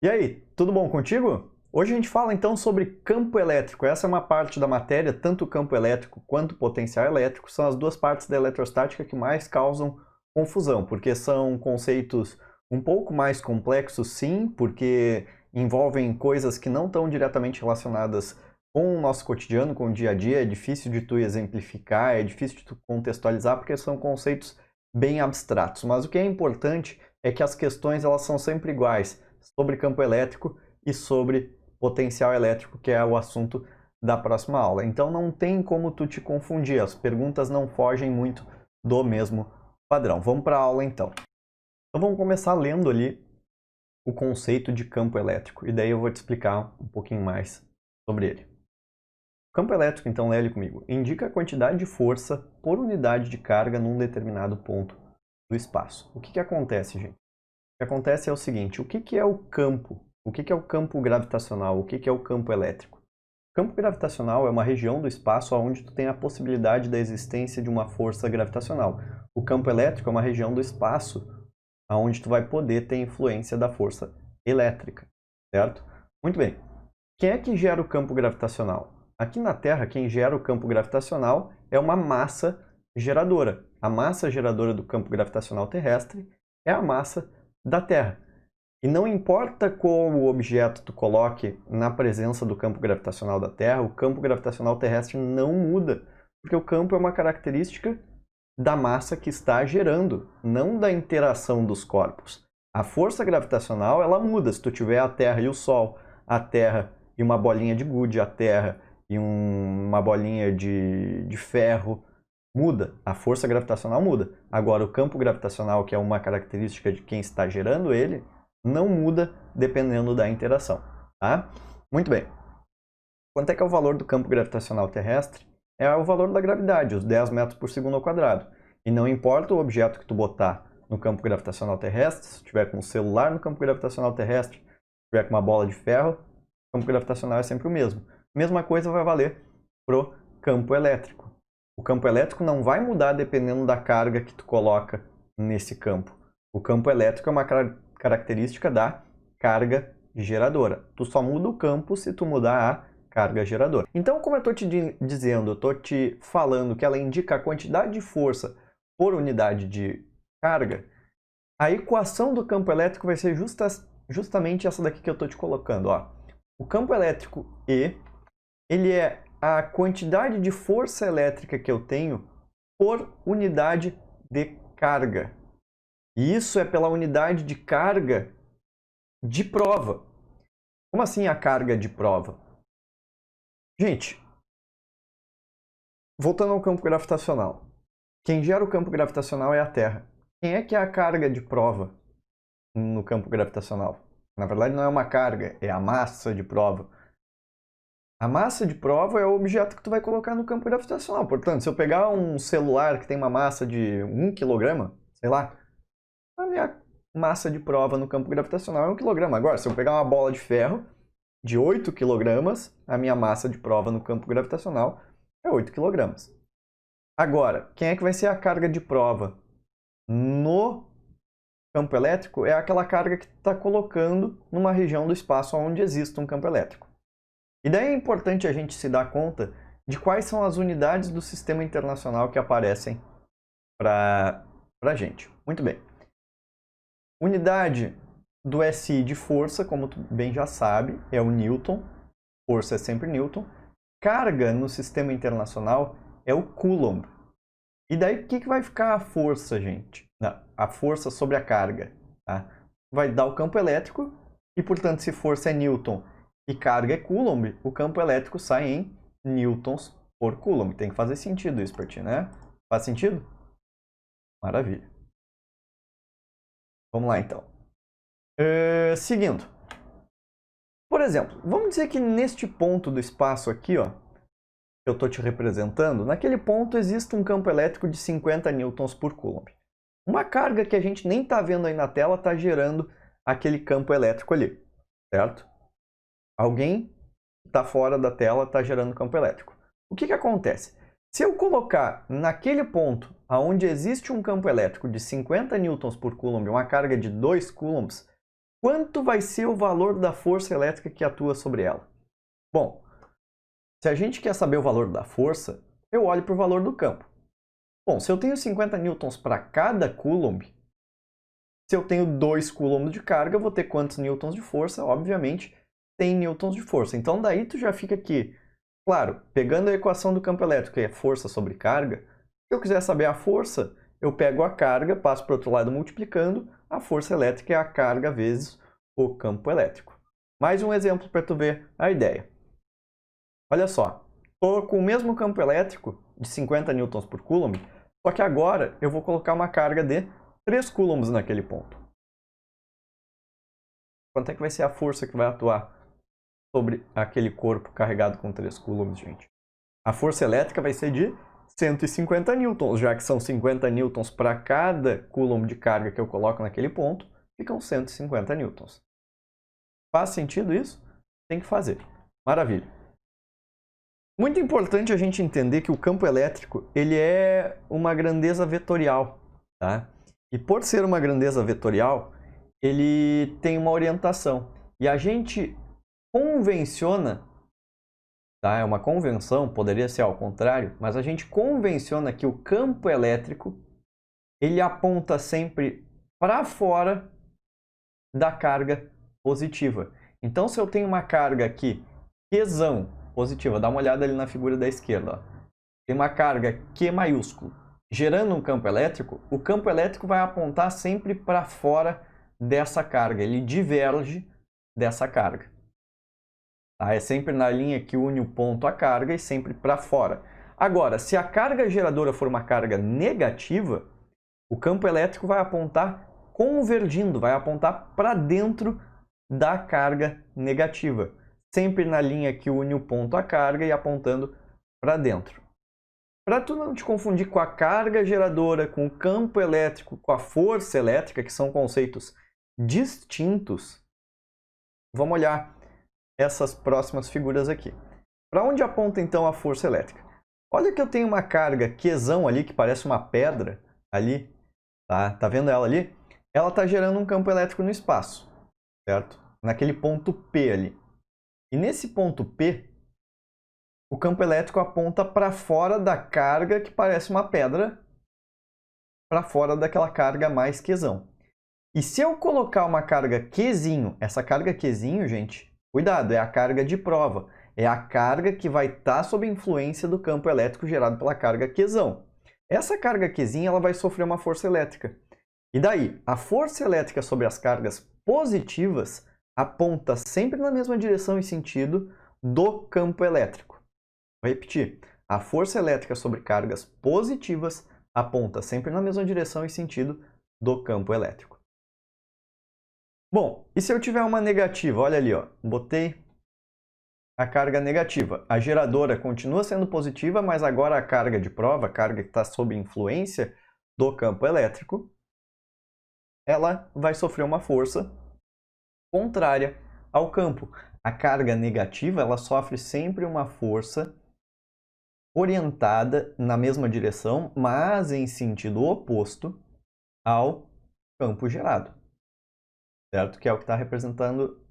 E aí, tudo bom contigo? Hoje a gente fala então sobre campo elétrico. Essa é uma parte da matéria, tanto o campo elétrico quanto o potencial elétrico são as duas partes da eletrostática que mais causam confusão, porque são conceitos um pouco mais complexos, sim, porque envolvem coisas que não estão diretamente relacionadas com o nosso cotidiano, com o dia a dia. É difícil de tu exemplificar, é difícil de tu contextualizar, porque são conceitos bem abstratos. Mas o que é importante é que as questões elas são sempre iguais sobre campo elétrico e sobre potencial elétrico, que é o assunto da próxima aula. Então não tem como tu te confundir, as perguntas não fogem muito do mesmo padrão. Vamos para a aula então. Então vamos começar lendo ali o conceito de campo elétrico, e daí eu vou te explicar um pouquinho mais sobre ele. O campo elétrico, então, lê ele comigo, indica a quantidade de força por unidade de carga num determinado ponto do espaço. O que acontece, gente? O que acontece é o seguinte, o que é o campo? O que é o campo gravitacional? O que é o campo elétrico? O campo gravitacional é uma região do espaço onde tu tem a possibilidade da existência de uma força gravitacional. O campo elétrico é uma região do espaço onde tu vai poder ter influência da força elétrica, certo? Muito bem. Quem é que gera o campo gravitacional? Aqui na Terra, quem gera o campo gravitacional é uma massa geradora. A massa geradora do campo gravitacional terrestre é a massa da Terra. E não importa qual objeto tu coloque na presença do campo gravitacional da Terra, o campo gravitacional terrestre não muda, porque o campo é uma característica da massa que está gerando, não da interação dos corpos. A força gravitacional ela muda. Se tu tiver a Terra e o Sol, a Terra e uma bolinha de gude, a Terra e uma bolinha de ferro, muda. A força gravitacional muda. Agora, o campo gravitacional, que é uma característica de quem está gerando ele, não muda dependendo da interação. Tá? Muito bem. Quanto é que é o valor do campo gravitacional terrestre? É o valor da gravidade, os 10 metros por segundo ao quadrado. E não importa o objeto que tu botar no campo gravitacional terrestre, se tiver com um celular no campo gravitacional terrestre, se tiver com uma bola de ferro, o campo gravitacional é sempre o mesmo. Mesma coisa vai valer pro campo elétrico. O campo elétrico não vai mudar dependendo da carga que tu coloca nesse campo. O campo elétrico é uma característica da carga geradora. Tu só muda o campo se tu mudar a carga geradora. Então, como eu estou te dizendo, eu estou te falando que ela indica a quantidade de força por unidade de carga, a equação do campo elétrico vai ser justamente essa daqui que eu estou te colocando. Ó. O campo elétrico E, ele é a quantidade de força elétrica que eu tenho por unidade de carga. E isso é pela unidade de carga de prova. Como assim a carga de prova? Gente, voltando ao campo gravitacional. Quem gera o campo gravitacional é a Terra. Quem é que é a carga de prova no campo gravitacional? Na verdade, não é uma carga, é a massa de prova. A massa de prova é o objeto que tu vai colocar no campo gravitacional. Portanto, se eu pegar um celular que tem uma massa de 1 kg, sei lá, a minha massa de prova no campo gravitacional é 1 kg. Agora, se eu pegar uma bola de ferro de 8 kg, a minha massa de prova no campo gravitacional é 8 kg. Agora, quem é que vai ser a carga de prova no campo elétrico? É aquela carga que tu está colocando numa região do espaço onde existe um campo elétrico. E daí é importante a gente se dar conta de quais são as unidades do sistema internacional que aparecem para a gente. Muito bem. Unidade do SI de força, como tu bem já sabe, é o Newton. Força é sempre Newton. Carga no sistema internacional é o Coulomb. E daí o que vai ficar a força, gente? Não, a força sobre a carga. Tá? Vai dar o campo elétrico e, portanto, se força é Newton e carga é Coulomb, o campo elétrico sai em newtons por Coulomb. Tem que fazer sentido isso para ti, né? Faz sentido? Maravilha. Vamos lá, então. Seguindo. Por exemplo, vamos dizer que neste ponto do espaço aqui, ó, que eu estou te representando, naquele ponto existe um campo elétrico de 50 newtons por Coulomb. Uma carga que a gente nem está vendo aí na tela está gerando aquele campo elétrico ali, certo? Alguém que está fora da tela está gerando campo elétrico. O que acontece? Se eu colocar naquele ponto onde existe um campo elétrico de 50 newtons por Coulomb, uma carga de 2 coulombs, quanto vai ser o valor da força elétrica que atua sobre ela? Bom, se a gente quer saber o valor da força, eu olho para o valor do campo. Bom, se eu tenho 50 newtons para cada coulomb, se eu tenho 2 coulombs de carga, eu vou ter quantos newtons de força? Obviamente, 100 newtons de força. Então, daí tu já fica aqui. Claro, pegando a equação do campo elétrico, que é força sobre carga, se eu quiser saber a força, eu pego a carga, passo para o outro lado multiplicando, a força elétrica é a carga vezes o campo elétrico. Mais um exemplo para tu ver a ideia. Olha só, estou com o mesmo campo elétrico de 50 newtons por coulomb, só que agora eu vou colocar uma carga de 3 coulombs naquele ponto. Quanto é que vai ser a força que vai atuar sobre aquele corpo carregado com 3 coulombs, gente? A força elétrica vai ser de 150 newtons, já que são 50 newtons para cada coulomb de carga que eu coloco naquele ponto, ficam 150 newtons. Faz sentido isso? Tem que fazer. Maravilha. Muito importante a gente entender que o campo elétrico ele é uma grandeza vetorial, tá? E por ser uma grandeza vetorial, ele tem uma orientação. E a gente convenciona, tá? É uma convenção, poderia ser ao contrário, mas a gente convenciona que o campo elétrico ele aponta sempre para fora da carga positiva. Então, se eu tenho uma carga aqui, Qzão, positiva, dá uma olhada ali na figura da esquerda. Ó. Tem uma carga Q maiúsculo, gerando um campo elétrico, o campo elétrico vai apontar sempre para fora dessa carga, ele diverge dessa carga. Tá? É sempre na linha que une o ponto à carga e sempre para fora. Agora, se a carga geradora for uma carga negativa, o campo elétrico vai apontar convergindo, vai apontar para dentro da carga negativa. Sempre na linha que une o ponto à carga e apontando para dentro. Para tu não te confundir com a carga geradora, com o campo elétrico, com a força elétrica, que são conceitos distintos, vamos olhar essas próximas figuras aqui. Para onde aponta então a força elétrica? Olha que eu tenho uma carga Qzão ali, que parece uma pedra ali, tá vendo ela ali? Ela está gerando um campo elétrico no espaço, certo? Naquele ponto P ali. E nesse ponto P, o campo elétrico aponta para fora da carga que parece uma pedra, para fora daquela carga mais Qzão. E se eu colocar uma carga Qzinho, essa carga Qzinho, gente, cuidado, é a carga de prova. É a carga que vai estar sob influência do campo elétrico gerado pela carga Qzão. Essa carga Qzinho ela vai sofrer uma força elétrica. E daí, a força elétrica sobre as cargas positivas aponta sempre na mesma direção e sentido do campo elétrico. Vou repetir. A força elétrica sobre cargas positivas aponta sempre na mesma direção e sentido do campo elétrico. Bom, e se eu tiver uma negativa? Olha ali, ó, botei a carga negativa. A geradora continua sendo positiva, mas agora a carga de prova, a carga que está sob influência do campo elétrico, ela vai sofrer uma força contrária ao campo. A carga negativa ela sofre sempre uma força orientada na mesma direção, mas em sentido oposto ao campo gerado. Certo? Que é o que está representando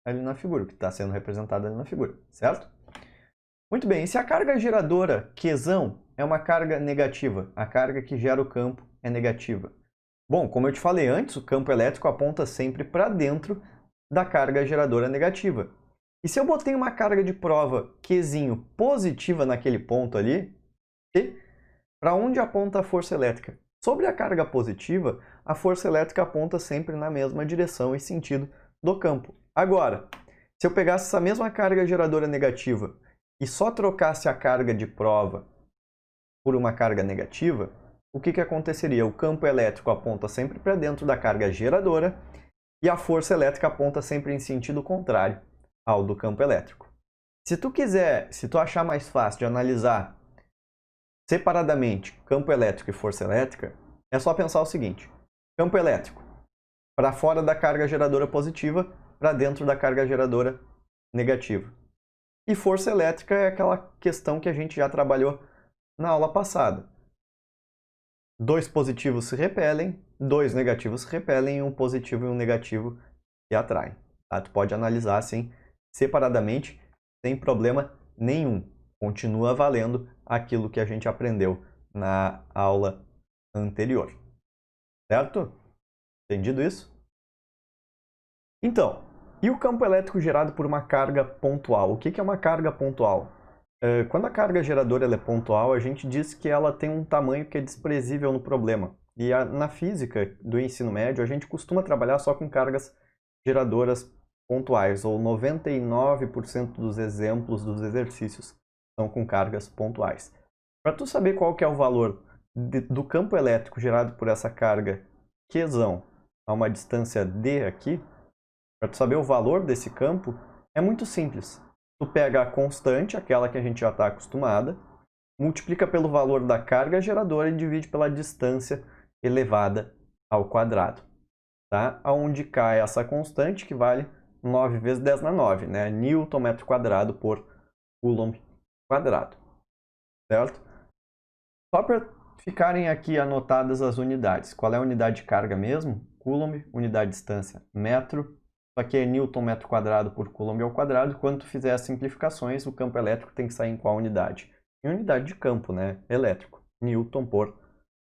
ali na figura, o que está sendo representado ali na figura, certo? Muito bem, e se a carga geradora Qzão é uma carga negativa, a carga que gera o campo é negativa. Bom, como eu te falei antes, o campo elétrico aponta sempre para dentro da carga geradora negativa. E se eu botei uma carga de prova Qzinho positiva naquele ponto ali, para onde aponta a força elétrica? Sobre a carga positiva, a força elétrica aponta sempre na mesma direção e sentido do campo. Agora, se eu pegasse essa mesma carga geradora negativa e só trocasse a carga de prova por uma carga negativa, o que aconteceria? O campo elétrico aponta sempre para dentro da carga geradora e a força elétrica aponta sempre em sentido contrário ao do campo elétrico. Se tu achar mais fácil de analisar separadamente campo elétrico e força elétrica, é só pensar o seguinte: campo elétrico para fora da carga geradora positiva, para dentro da carga geradora negativa. E força elétrica é aquela questão que a gente já trabalhou na aula passada. 2 positivos se repelem, 2 negativos se repelem, e um positivo e um negativo e atraem. Tá? Tu pode analisar assim, separadamente, sem problema nenhum. Continua valendo aquilo que a gente aprendeu na aula anterior. Certo? Entendido isso? Então, e o campo elétrico gerado por uma carga pontual? O que é uma carga pontual? Quando a carga geradora ela é pontual, a gente diz que ela tem um tamanho que é desprezível no problema. E na física do ensino médio, a gente costuma trabalhar só com cargas geradoras pontuais, ou 99% dos exemplos dos exercícios são com cargas pontuais. Para tu saber qual que é o valor do campo elétrico gerado por essa carga Qzão a uma distância d aqui, para tu saber o valor desse campo, é muito simples. Tu pega a constante, aquela que a gente já está acostumada, multiplica pelo valor da carga geradora e divide pela distância elevada ao quadrado. Tá? Onde cai essa constante, que vale 9 vezes 10 na 9, né? Newton metro quadrado por Coulomb quadrado. Certo? Só para ficarem aqui anotadas as unidades. Qual é a unidade de carga mesmo? Coulomb, unidade de distância, metro. Isso aqui é Newton metro quadrado por Coulomb ao quadrado. Quando tu fizer as simplificações, o campo elétrico tem que sair em qual unidade? Em unidade de campo, né? Elétrico. Newton por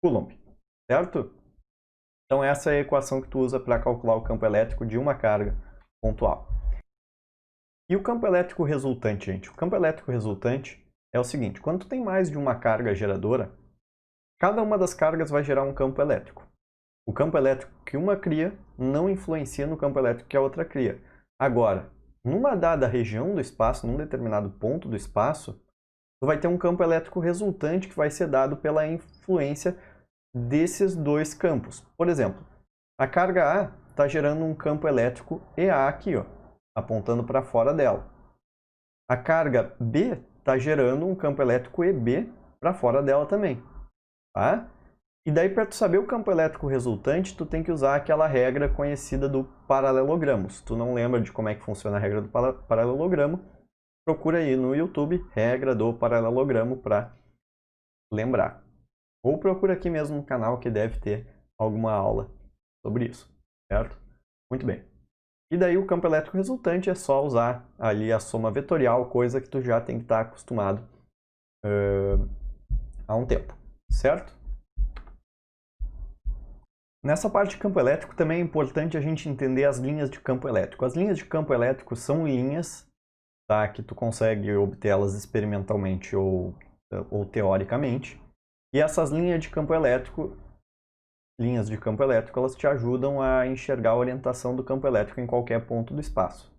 Coulomb. Certo? Então essa é a equação que tu usa para calcular o campo elétrico de uma carga pontual. E o campo elétrico resultante, gente? O campo elétrico resultante é o seguinte: quando tu tem mais de uma carga geradora, cada uma das cargas vai gerar um campo elétrico. O campo elétrico que uma cria não influencia no campo elétrico que a outra cria. Agora, numa dada região do espaço, num determinado ponto do espaço, tu vai ter um campo elétrico resultante que vai ser dado pela influência desses dois campos. Por exemplo, a carga A está gerando um campo elétrico EA aqui, ó, apontando para fora dela. A carga B está gerando um campo elétrico EB para fora dela também. Tá? E daí, para tu saber o campo elétrico resultante, tu tem que usar aquela regra conhecida do paralelogramo. Se tu não lembra de como é que funciona a regra do paralelogramo, procura aí no YouTube, regra do paralelogramo, para lembrar. Ou procura aqui mesmo no canal que deve ter alguma aula sobre isso, certo? Muito bem. E daí o campo elétrico resultante é só usar ali a soma vetorial, coisa que tu já tem que estar acostumado há um tempo, certo? Nessa parte de campo elétrico também é importante a gente entender as linhas de campo elétrico. As linhas de campo elétrico são linhas, tá, que tu consegue obtê-las experimentalmente ou teoricamente. E essas linhas de campo elétrico, elas te ajudam a enxergar a orientação do campo elétrico em qualquer ponto do espaço.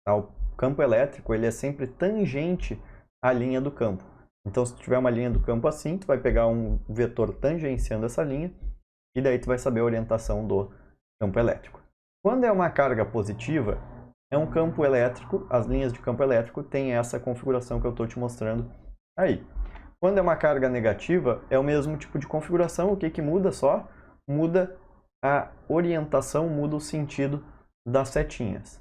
Tá? O campo elétrico ele é sempre tangente à linha do campo. Então, se tu tiver uma linha do campo assim, tu vai pegar um vetor tangenciando essa linha e daí tu vai saber a orientação do campo elétrico. Quando é uma carga positiva, é um campo elétrico, as linhas de campo elétrico têm essa configuração que eu estou te mostrando aí. Quando é uma carga negativa, é o mesmo tipo de configuração, o que muda só? Muda a orientação, muda o sentido das setinhas.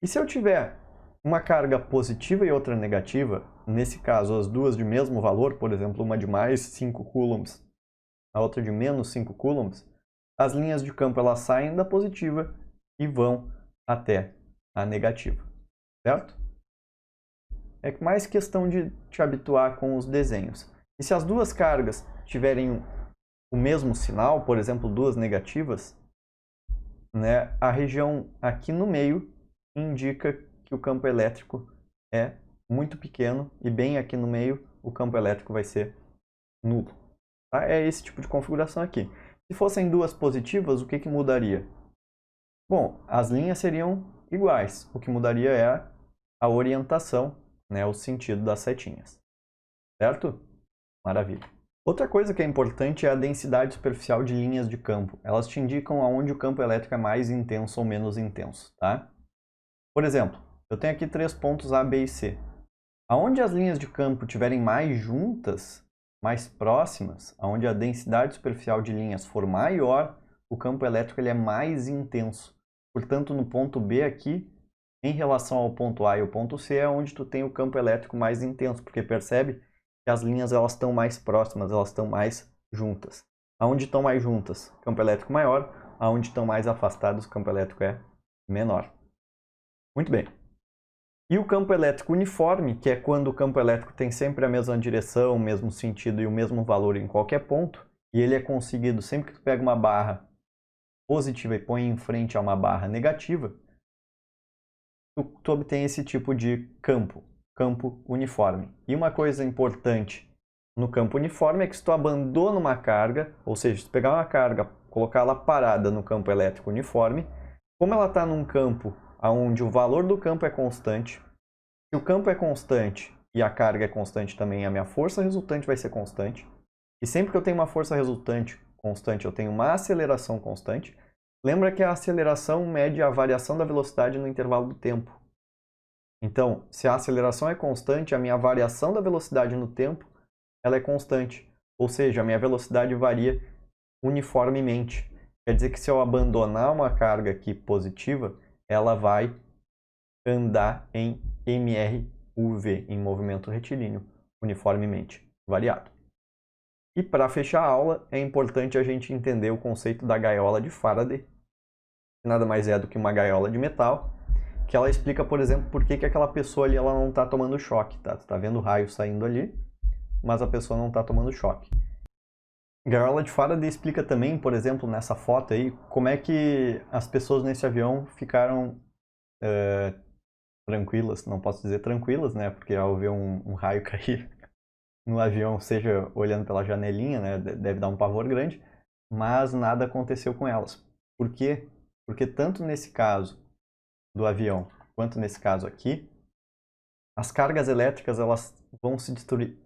E se eu tiver uma carga positiva e outra negativa, nesse caso as duas de mesmo valor, por exemplo, uma de mais 5 coulombs, a outra de menos 5 coulombs, as linhas de campo elas saem da positiva e vão até a negativa, certo? É mais questão de te habituar com os desenhos. E se as duas cargas tiverem o mesmo sinal, por exemplo, duas negativas, né, a região aqui no meio indica que o campo elétrico é muito pequeno e bem aqui no meio o campo elétrico vai ser nulo. Tá? É esse tipo de configuração aqui. Se fossem duas positivas, o que mudaria? Bom, as linhas seriam iguais. O que mudaria é a orientação, né, o sentido das setinhas. Certo? Maravilha. Outra coisa que é importante é a densidade superficial de linhas de campo. Elas te indicam aonde o campo elétrico é mais intenso ou menos intenso. Tá? Por exemplo, eu tenho aqui 3 pontos A, B e C. Aonde as linhas de campo estiverem mais juntas, mais próximas, onde a densidade superficial de linhas for maior, o campo elétrico ele é mais intenso. Portanto, no ponto B aqui, em relação ao ponto A e ao ponto C, é onde tu tem o campo elétrico mais intenso, porque percebe que as linhas elas estão mais próximas, elas estão mais juntas. Aonde estão mais juntas, campo elétrico maior, aonde estão mais afastados, o campo elétrico é menor. Muito bem. E o campo elétrico uniforme, que é quando o campo elétrico tem sempre a mesma direção, o mesmo sentido e o mesmo valor em qualquer ponto, e ele é conseguido sempre que tu pega uma barra positiva e põe em frente a uma barra negativa, tu obtém esse tipo de campo uniforme. E uma coisa importante no campo uniforme é que se tu abandona uma carga, ou seja, se tu pegar uma carga, colocar ela parada no campo elétrico uniforme, como ela está num campo onde o valor do campo é constante, se o campo é constante e a carga é constante também, a minha força resultante vai ser constante. E sempre que eu tenho uma força resultante constante, eu tenho uma aceleração constante. Lembra que a aceleração mede a variação da velocidade no intervalo do tempo. Então, se a aceleração é constante, a minha variação da velocidade no tempo ela é constante. Ou seja, a minha velocidade varia uniformemente. Quer dizer que se eu abandonar uma carga aqui positiva, ela vai andar em MRUV, em movimento retilíneo, uniformemente variado. E para fechar a aula, é importante a gente entender o conceito da gaiola de Faraday, que nada mais é do que uma gaiola de metal, que ela explica, por exemplo, por que aquela pessoa ali ela não está tomando choque. Tá? Tu está vendo o raio saindo ali, mas a pessoa não está tomando choque. Gaiola de Faraday explica também, por exemplo, nessa foto aí, como é que as pessoas nesse avião ficaram tranquilas, não posso dizer tranquilas, né, porque ao ver um raio cair no avião, seja olhando pela janelinha, né, deve dar um pavor grande, mas nada aconteceu com elas. Por quê? Porque tanto nesse caso do avião, quanto nesse caso aqui, as cargas elétricas elas vão se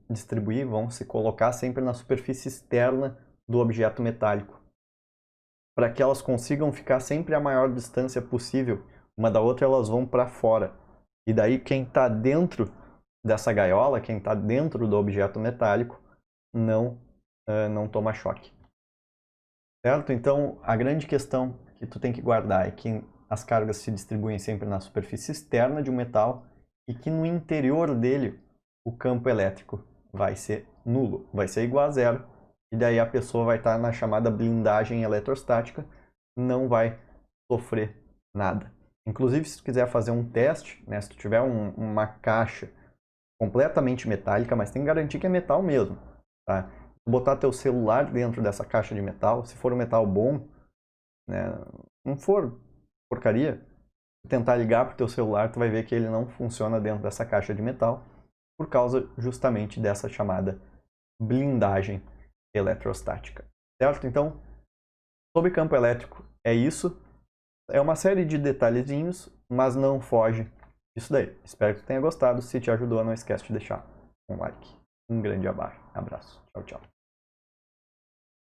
distribuir, vão se colocar sempre na superfície externa do objeto metálico, para que elas consigam ficar sempre a maior distância possível uma da outra, elas vão para fora. E daí quem está dentro dessa gaiola, quem está dentro do objeto metálico, não toma choque. Certo? Então, a grande questão que tu tem que guardar é que as cargas se distribuem sempre na superfície externa de um metal e que no interior dele o campo elétrico vai ser nulo, vai ser igual a zero. E daí a pessoa vai estar na chamada blindagem eletrostática, não vai sofrer nada. Inclusive, se tu quiser fazer um teste, né, se tu tiver uma caixa completamente metálica, mas tem que garantir que é metal mesmo, tá? Botar teu celular dentro dessa caixa de metal, se for um metal bom, né, não for porcaria, tentar ligar pro teu celular, tu vai ver que ele não funciona dentro dessa caixa de metal, por causa justamente dessa chamada blindagem eletrostática, certo? Então, sobre campo elétrico é isso. É uma série de detalhezinhos, mas não foge disso daí. Espero que tu tenha gostado. Se te ajudou, não esquece de deixar um like. Um grande abraço. Tchau, tchau.